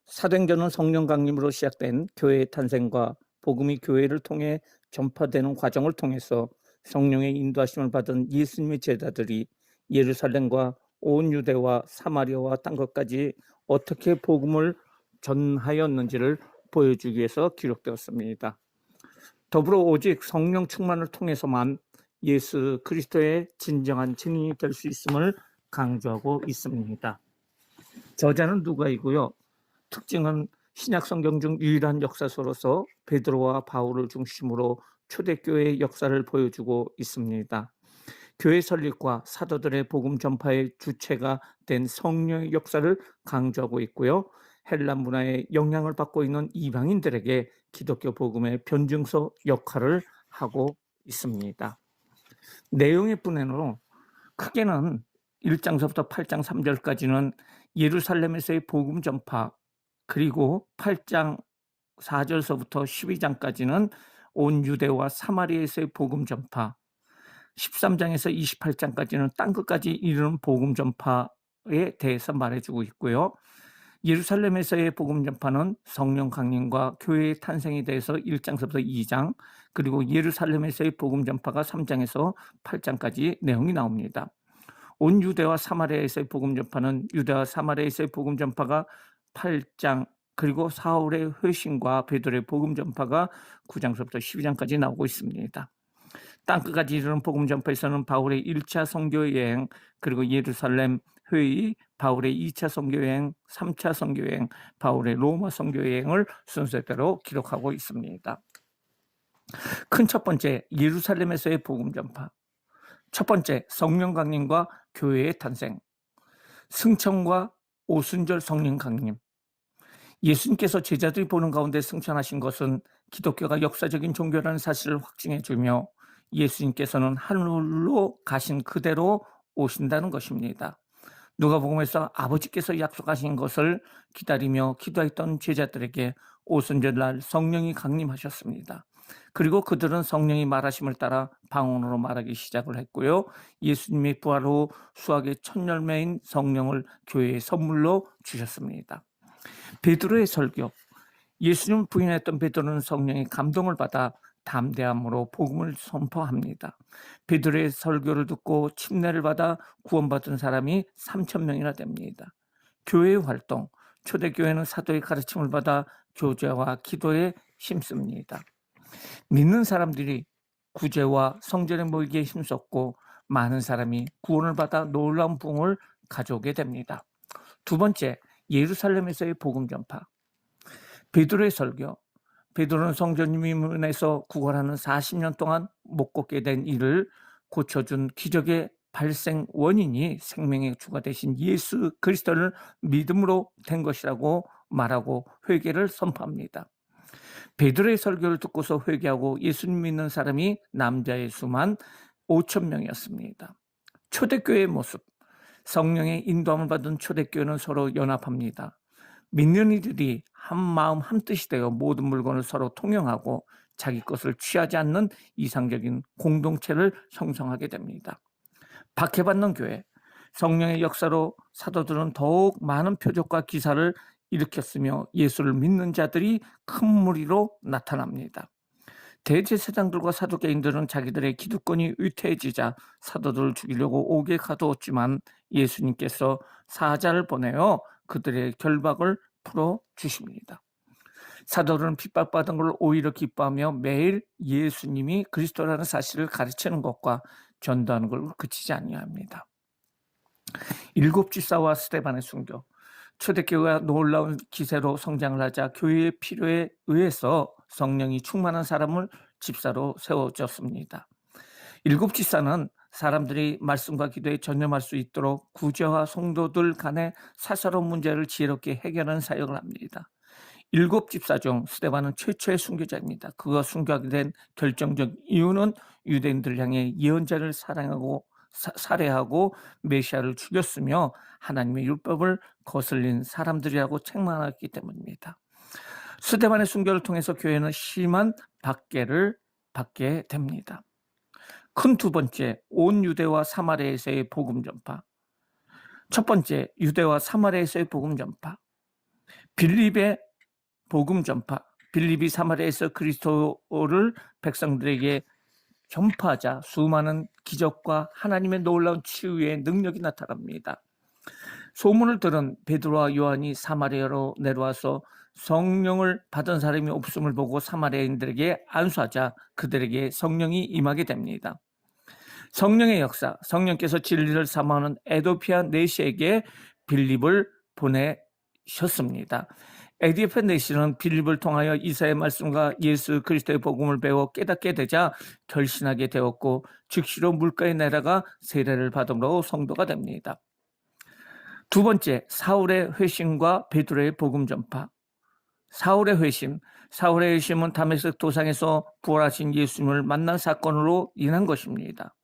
사도행전은 성령 강림으로 시작된 교회의 탄생과 복음이 교회를 통해 전파되는 과정을 통해서 성령의 인도하심을 받은 예수님의 제자들이 예루살렘과 온 유대와 사마리아와 땅 끝까지 어떻게 복음을 전하였는지를 보여주기 위해서 기록되었습니다. 더불어 오직 성령 충만을 통해서만 예수 그리스도의 진정한 증인이 될 수 있음을 강조하고 있습니다. 저자는 누가이고요. 특징은 신약 성경 중 유일한 역사서로서 베드로와 바울을 중심으로 초대교회의 역사를 보여주고 있습니다. 교회 설립과 사도들의 복음 전파의 주체가 된 성령의 역사를 강조하고 있고요. 헬라 문화의 영향을 받고 있는 이방인들에게 기독교 복음의 변증서 역할을 하고 있습니다. 내용의 분해로 크게는 1장서부터 8장 3절까지는 예루살렘에서의 복음 전파, 그리고 8장 4절서부터 12장까지는 온 유대와 사마리아에서의 복음 전파, 13장에서 28장까지는 땅끝까지 이르는 복음 전파에 대해서 말해주고 있고요. 예루살렘에서의 복음 전파는 성령 강림과 교회의 탄생에 대해서 1장서부터 2장, 그리고 예루살렘에서의 복음 전파가 3장에서 8장까지 내용이 나옵니다. 온 유대와 사마리아에서의 복음 전파는 유대와 사마리아에서의 복음 전파가 8장, 그리고 사울의 회심과 베드로의 복음 전파가 9장서부터 12장까지 나오고 있습니다. 땅끝까지 이르는 복음 전파에서는 바울의 1차 선교 여행, 그리고 예루살렘 회의, 바울의 2차 선교 여행, 3차 선교 여행, 바울의 로마 선교 여행을 순서대로 기록하고 있습니다. 큰 첫 번째, 예루살렘에서의 복음 전파. 첫 번째, 성령 강림과 교회의 탄생. 승천과 오순절 성령 강림. 예수님께서 제자들이 보는 가운데 승천하신 것은 기독교가 역사적인 종교라는 사실을 확증해 주며 예수님께서는 하늘로 가신 그대로 오신다는 것입니다. 누가복음에서 아버지께서 약속하신 것을 기다리며 기도했던 제자들에게 오순절날 성령이 강림하셨습니다. 그리고 그들은 성령이 말하심을 따라 방언으로 말하기 시작을 했고요. 예수님의 부활 후 수학의 첫 열매인 성령을 교회에 선물로 주셨습니다. 베드로의 설교. 예수님을 부인했던 베드로는 성령의 감동을 받아 담대함으로 복음을 선포합니다. 베드로의 설교를 듣고 침례를 받아 구원받은 사람이 3,000명이나 됩니다. 교회의 활동. 초대교회는 사도의 가르침을 받아 교제와 기도에 힘씁니다. 믿는 사람들이 구제와 성전에 모이기에 힘썼고 많은 사람이 구원을 받아 놀라운 부흥을 가져오게 됩니다. 두 번째, 예루살렘에서의 복음 전파. 베드로의 설교. 베드로는 성전 미문에서 구걸하는 40년 동안 못 걷게 된 이를 고쳐준 기적의 발생 원인이 생명의 주가 되신 예수 그리스도를 믿음으로 된 것이라고 말하고 회개를 선포합니다. 베드로의 설교를 듣고서 회개하고 예수님 믿는 사람이 남자의 수만 5,000명이었습니다. 초대교회의 모습. 성령의 인도함을 받은 초대교회는 서로 연합합니다. 믿는 이들이 한 마음 한 뜻이 되어 모든 물건을 서로 통용하고 자기 것을 취하지 않는 이상적인 공동체를 형성하게 됩니다. 박해받는 교회. 성령의 역사로 사도들은 더욱 많은 표적과 기사를 일으켰으며 예수를 믿는 자들이 큰 무리로 나타납니다. 대제사장들과 사두개인들은 자기들의 기득권이 위태해지자 사도들을 죽이려고 옥에 가두었지만 예수님께서 사자를 보내어 그들의 결박을 풀어주십니다. 사도들은 핍박받은 걸 오히려 기뻐하며 매일 예수님이 그리스도라는 사실을 가르치는 것과 전도하는 걸 그치지 아니합니다. 7 집사와 스데반의 순교. 초대교회가 놀라운 기세로 성장을 하자 교회의 필요에 의해서 성령이 충만한 사람을 집사로 세워졌습니다. 7 집사는 사람들이 말씀과 기도에 전념할 수 있도록 구제와 성도들 간의 사사로운 문제를 지혜롭게 해결하는 사역을 합니다. 7 집사 중 스데반은 최초의 순교자입니다. 그가 순교하게 된 결정적 이유는 유대인들을 향해 예언자를 살해하고 메시아를 죽였으며 하나님의 율법을 거슬린 사람들이라고 책망하기 때문입니다. 스데반의 순교를 통해서 교회는 심한 박해를 받게 됩니다. 큰 두 번째, 온 유대와 사마리아에서의 복음 전파. 첫 번째, 유대와 사마리아에서의 복음 전파. 빌립의 복음 전파. 빌립이 사마리아에서 그리스도를 백성들에게 전파하자 수많은 기적과 하나님의 놀라운 치유의 능력이 나타납니다. 소문을 들은 베드로와 요한이 사마리아로 내려와서 성령을 받은 사람이 없음을 보고 사마리아인들에게 안수하자 그들에게 성령이 임하게 됩니다. 성령의 역사, 성령께서 진리를 사모하는 에도피아 네시에게 빌립을 보내셨습니다. 에디오피아 네시는 빌립을 통하여 이사야의 말씀과 예수 그리스도의 복음을 배워 깨닫게 되자 결신하게 되었고 즉시로 물가에 내려가 세례를 받음으로 성도가 됩니다. 두 번째, 사울의 회심과 베드로의 복음 전파. 사울의 회심은 다메섹 도상에서 부활하신 예수님을 만난 사건으로 인한 것입니다.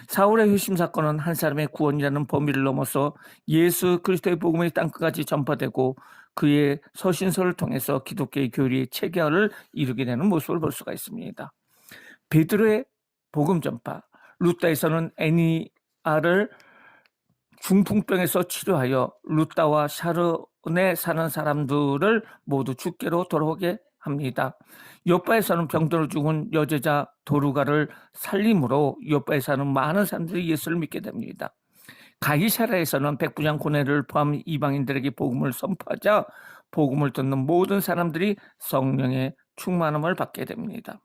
사울의 회심 사건은 한 사람의 구원이라는 범위를 넘어서 예수 그리스도의 복음이 땅끝까지 전파되고 그의 서신서를 통해서 기독교의 교리 체계화를 이루게 되는 모습을 볼 수가 있습니다. 베드로의 복음 전파. 루다에서는 애니아를 중풍병에서 치료하여 루다와 샤론에 사는 사람들을 모두 죽게로 돌아오게 합니다. 요빠에 사는 병들어 죽은 여제자 도루가를 살림으로 요빠에 사는 많은 사람들이 예수를 믿게 됩니다. 가이사라에서는 백부장 고넬을 포함 이방인들에게 복음을 선포하자 복음을 듣는 모든 사람들이 성령의 충만함을 받게 됩니다.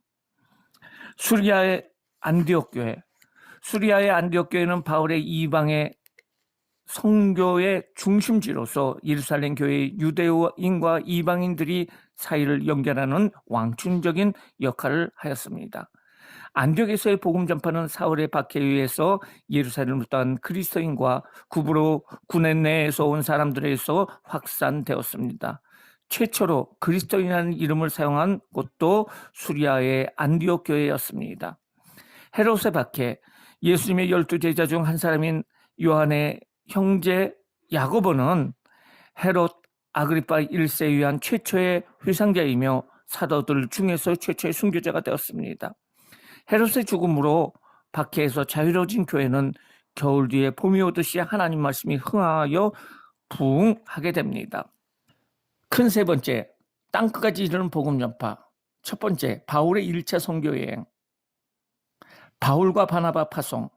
수리아의 안디옥 교회는 바울의 이방의 선교의 중심지로서 예루살렘 교회의 유대인과 이방인들이 사이를 연결하는 왕춘적인 역할을 하였습니다. 안디옥에서의 복음 전파는 사울의 박해에 의해서 예루살렘을 떠난 그리스도인과 구브로 군내 내에서 온 사람들에서 확산되었습니다. 최초로 그리스도인이라는 이름을 사용한 곳도 수리아의 안디옥 교회였습니다. 헤롯의 박해, 예수님의 12제자 중 한 사람인 요한의 형제 야고보는 헤롯 아그리파 1세에 의한 최초의 회상자이며 사도들 중에서 최초의 순교자가 되었습니다. 헤롯의 죽음으로 박해에서 자유로워진 교회는 겨울 뒤에 봄이 오듯이 하나님 말씀이 흥하여 부흥하게 됩니다. 큰 세 번째, 땅끝까지 이르는 복음 전파. 첫 번째, 바울의 1차 선교여행. 바울과 바나바 파송.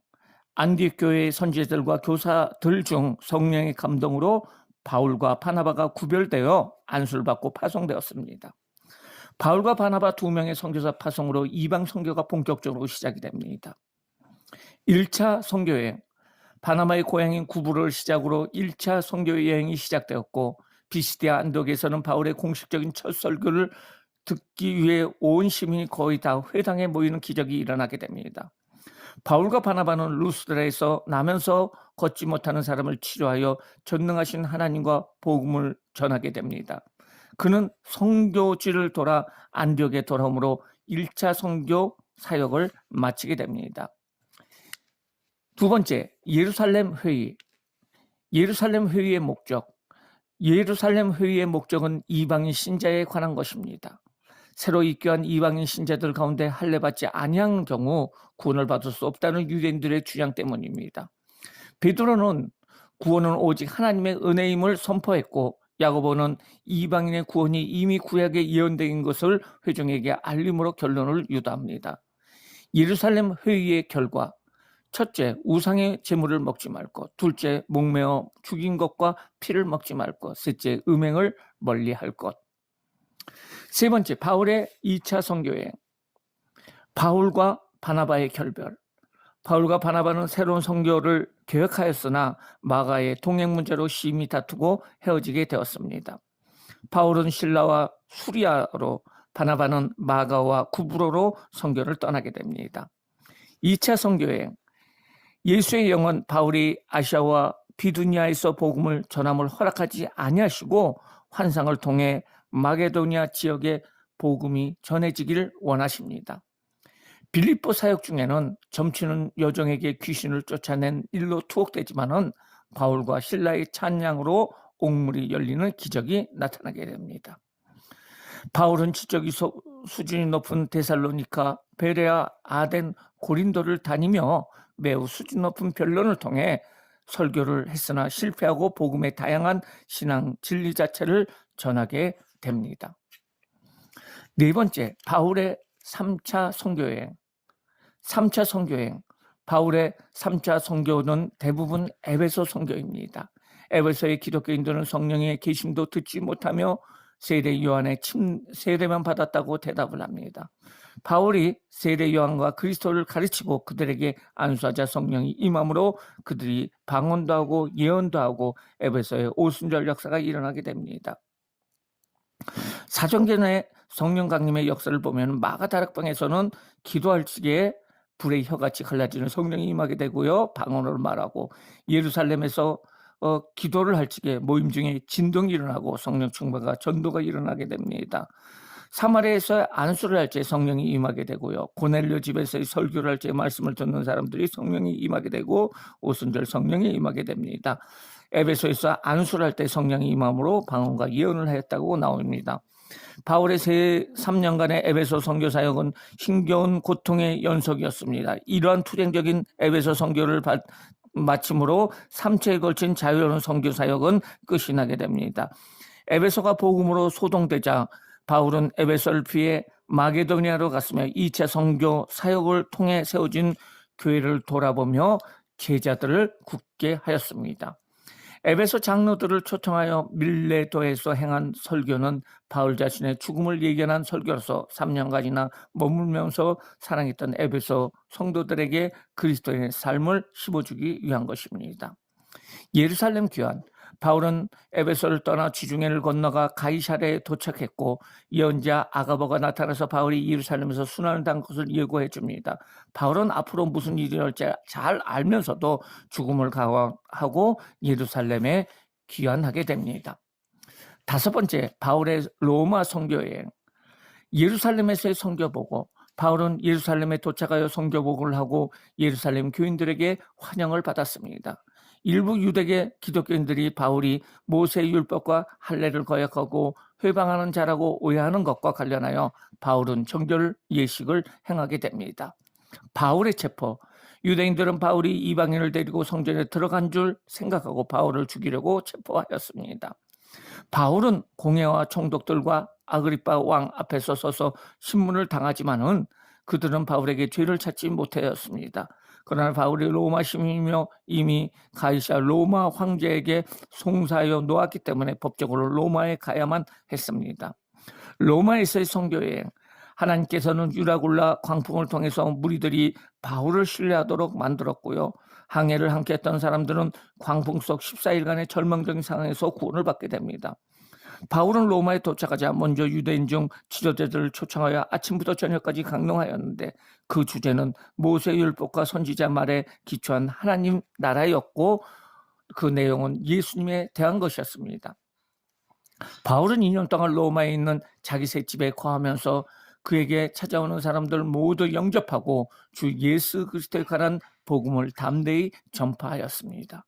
안디옥 교회의 선지자들과 교사들 중 성령의 감동으로 바울과 바나바가 구별되어 안수를 받고 파송되었습니다. 바울과 바나바 두 명의 선교사 파송으로 이방 선교가 본격적으로 시작이 됩니다. 1차 선교여행, 바나바의 고향인 구브로를 시작으로 1차 선교여행이 시작되었고 비시디아 안디옥에서는 바울의 공식적인 첫 설교를 듣기 위해 온 시민이 거의 다 회당에 모이는 기적이 일어나게 됩니다. 바울과 바나바는 루스드라에서 나면서 걷지 못하는 사람을 치료하여 전능하신 하나님과 복음을 전하게 됩니다. 그는 선교지를 돌아 안디옥에 돌아오므로 1차 선교 사역을 마치게 됩니다. 두 번째, 예루살렘 회의. 예루살렘 회의의 목적. 예루살렘 회의의 목적은 이방인 신자에 관한 것입니다. 새로 입교한 이방인 신자들 가운데 할례받지 아니한 경우 구원을 받을 수 없다는 유대인들의 주장 때문입니다. 베드로는 구원은 오직 하나님의 은혜임을 선포했고 야고보는 이방인의 구원이 이미 구약에 예언된 것을 회중에게 알림으로 결론을 유도합니다. 예루살렘 회의의 결과, 첫째, 우상의 제물을 먹지 말 것. 둘째, 목매어 죽인 것과 피를 먹지 말 것. 셋째, 음행을 멀리할 것. 세 번째, 바울의 2차 선교여행. 바울과 바나바의 결별. 바울과 바나바는 새로운 선교를 계획하였으나 마가의 동행 문제로 심히 다투고 헤어지게 되었습니다. 바울은 신라와 수리아로, 바나바는 마가와 구브로로 선교를 떠나게 됩니다. 2차 선교여행. 예수의 영은 바울이 아시아와 비두니아에서 복음을 전함을 허락하지 아니하시고 환상을 통해 마게도니아 지역에 복음이 전해지길 원하십니다. 빌립보 사역 중에는 점치는 여종에게 귀신을 쫓아낸 일로 투옥되지만은 바울과 신라의 찬양으로 옥물이 열리는 기적이 나타나게 됩니다. 바울은 지적이 수준이 높은 데살로니카, 베레아, 아덴, 고린도를 다니며 매우 수준 높은 변론을 통해 설교를 했으나 실패하고 복음의 다양한 신앙 진리 자체를 전하게 됩니다. 네 번째, 바울의 3차 선교여행. 3차 선교여행. 바울의 3차 선교는 대부분 에베소 선교입니다. 에베소의 기독교인들은 성령의 계심도 듣지 못하며 세례 요한의 세례만 받았다고 대답을 합니다. 바울이 세례 요한과 그리스도를 가르치고 그들에게 안수하자 성령이 임함으로 그들이 방언도 하고 예언도 하고 에베소의 오순절 역사가 일어나게 됩니다. 사도행전의 성령 강림의 역사를 보면 마가다락방에서는 기도할 적에 불의 혀같이 갈라지는 성령이 임하게 되고요. 방언으로 말하고 예루살렘에서 기도를 할 적에 모임 중에 진동이 일어나고 성령 충만과 전도가 일어나게 됩니다. 사마리아에서 안수를 할 때 성령이 임하게 되고요. 고넬료 집에서 설교를 할 때 말씀을 듣는 사람들이 성령이 임하게 되고 오순절 성령이 임하게 됩니다. 에베소에서 안수를 할 때 성령이 임함으로 방언과 예언을 하였다고 나옵니다. 바울의 3년간의 에베소 선교 사역은 힘겨운 고통의 연속이었습니다. 이러한 투쟁적인 에베소 선교를 마침으로 3차에 걸친 자유로운 선교 사역은 끝이 나게 됩니다. 에베소가 복음으로 소동되자 바울은 에베소를 피해 마게도니아로 갔으며 2차 선교 사역을 통해 세워진 교회를 돌아보며 제자들을 굳게 하였습니다. 에베소 장로들을 초청하여 밀레도에서 행한 설교는 바울 자신의 죽음을 예견한 설교로서 3년간이나 머물면서 사랑했던 에베소 성도들에게 그리스도의 삶을 심어주기 위한 것입니다. 예루살렘 귀환. 바울은 에베소를 떠나 지중해를 건너가 가이사랴에 도착했고 예언자 아가보가 나타나서 바울이 예루살렘에서 순환을 당 것을 예고해 줍니다. 바울은 앞으로 무슨 일이 일어날지 잘 알면서도 죽음을 각오하고 예루살렘에 귀환하게 됩니다. 다섯 번째, 바울의 로마 선교여행. 예루살렘에서의 선교보고. 바울은 예루살렘에 도착하여 선교보고를 하고 예루살렘 교인들에게 환영을 받았습니다. 일부 유대계 기독교인들이 바울이 모세의 율법과 할례를 거역하고 회방하는 자라고 오해하는 것과 관련하여 바울은 정결 예식을 행하게 됩니다. 바울의 체포. 유대인들은 바울이 이방인을 데리고 성전에 들어간 줄 생각하고 바울을 죽이려고 체포하였습니다. 바울은 공회와 총독들과 아그리파 왕 앞에서 서서 신문을 당하지만은 그들은 바울에게 죄를 찾지 못하였습니다. 그러나 바울이 로마 시민이며 이미 가이사 로마 황제에게 송사하여 놓았기 때문에 법적으로 로마에 가야만 했습니다. 로마에서의 선교여행. 하나님께서는 유라굴라 광풍을 통해서 무리들이 바울을 신뢰하도록 만들었고요. 항해를 함께했던 사람들은 광풍 속 14일간의 절망적인 상황에서 구원을 받게 됩니다. 바울은 로마에 도착하자 먼저 유대인 중 지도자들을 초청하여 아침부터 저녁까지 강론하였는데 그 주제는 모세율법과 선지자 말에 기초한 하나님 나라였고 그 내용은 예수님에 대한 것이었습니다. 바울은 2년 동안 로마에 있는 자기 셋집에 거하면서 그에게 찾아오는 사람들 모두 영접하고 주 예수 그리스도에 관한 복음을 담대히 전파하였습니다.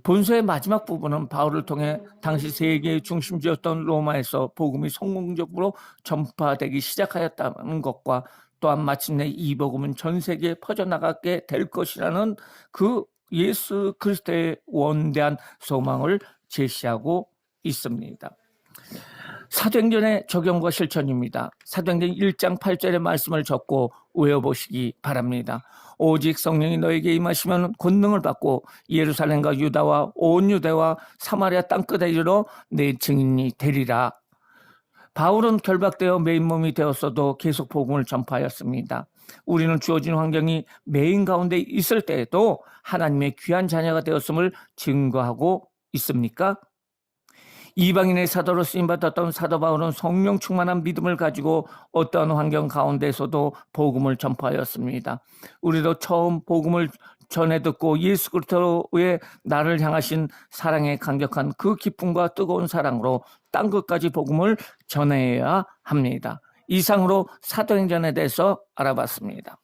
본서의 마지막 부분은 바울을 통해 당시 세계의 중심지였던 로마에서 복음이 성공적으로 전파되기 시작하였다는 것과 또한 마침내 이 복음은 전 세계에 퍼져나가게 될 것이라는 그 예수 그리스도의 원대한 소망을 제시하고 있습니다. 사도행전의 적용과 실천입니다. 사도행전 1장 8절의 말씀을 적고 외워보시기 바랍니다. 오직 성령이 너에게 임하시면 권능을 받고 예루살렘과 유다와 온 유대와 사마리아 땅끝에 이르러 내 증인이 되리라. 바울은 결박되어 메인몸이 되었어도 계속 복음을 전파하였습니다. 우리는 주어진 환경이 메인 가운데 있을 때에도 하나님의 귀한 자녀가 되었음을 증거하고 있습니까? 이방인의 사도로 쓰임받았던 사도 바울은 성령 충만한 믿음을 가지고 어떠한 환경 가운데서도 복음을 전파하였습니다. 우리도 처음 복음을 전해 듣고 예수 그리스도의 나를 향하신 사랑의 강력한 그 기쁨과 뜨거운 사랑으로 땅끝까지 복음을 전해야 합니다. 이상으로 사도행전에 대해서 알아봤습니다.